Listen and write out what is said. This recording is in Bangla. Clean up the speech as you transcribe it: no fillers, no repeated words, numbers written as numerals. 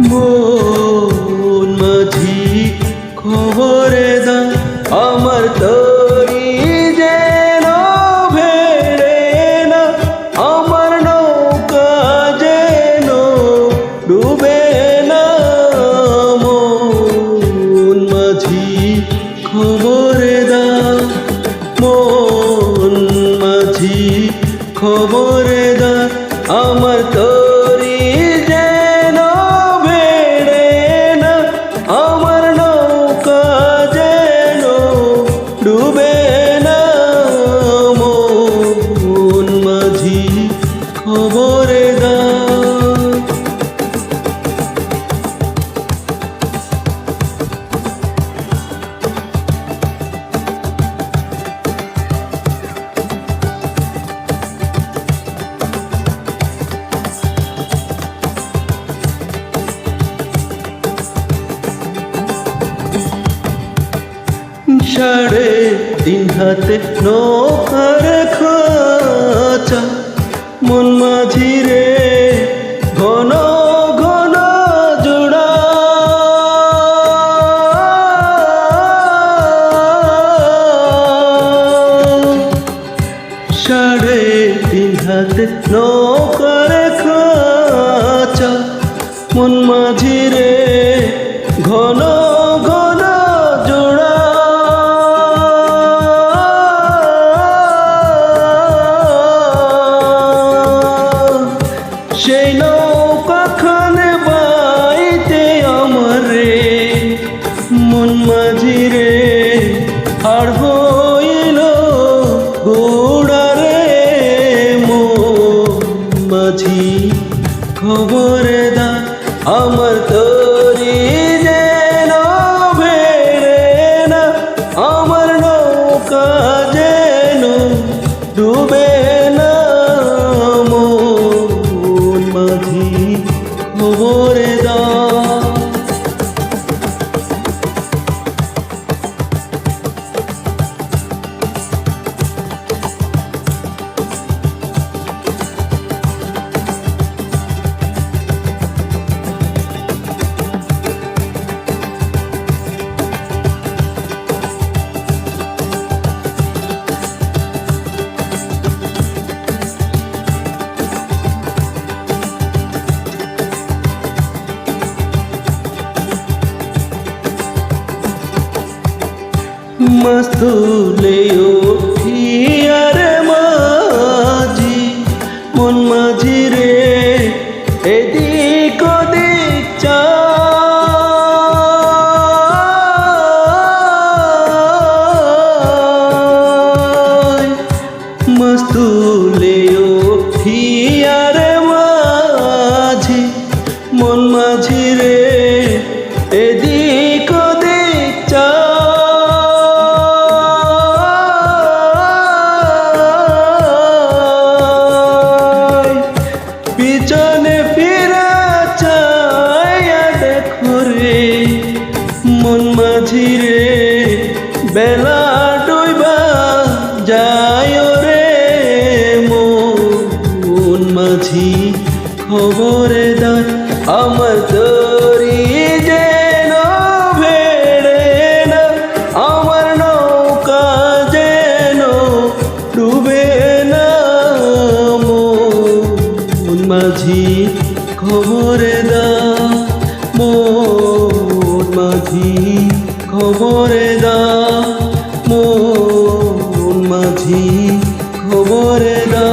মন মাঝি খবরে দা আমার তরি যেন ভেড়ে না, আমার নৌকা যেন ডুবে না। মন মাঝি খবরে দা, মন মাঝি খবরে দা আমার তরি যেন ভেড়ে না, আমার নৌকা যেন ডুবে না। মন মাঝি খবরে দা। সাড়ে তিন হাতে নৌকার খাঁচা, মন মাঝি রে ঘন ঘন জোড়া। সাড়ে তিন হাতে নৌকার খাঁচা, মন মাঝি রে ঘন ঘন জোড়া। সেই নৌকা খানে বাইতে আমার রে মন মাঝি রে হাড় হইল গোড়া রে। মন মাঝি খবরে দা আমার তরি যেন ভেড়ে না, আমার নৌকা যেন ডুবে না। মন মাঝি খবরে দা। মাস্তুলে উঠিয়ার মাঝি মন মাঝি রে এদিক ওদিক চায়। মাস্তুলে উঠিয়ার মাঝি মন মাঝি রে এদিক ওদিক চায়। পিছনে ফিরা চায়া দেখো রে মন মাঝি রে বেলা ডুইবা যায় রে। মন মাঝি খবরে দা আমার তরি যেন ভেড়ে না, আমার নৌকা যেন ডুবে না। মন মাঝি খবরে দা, মন মাঝি খবরে দা, মন মাঝি খবরে দা।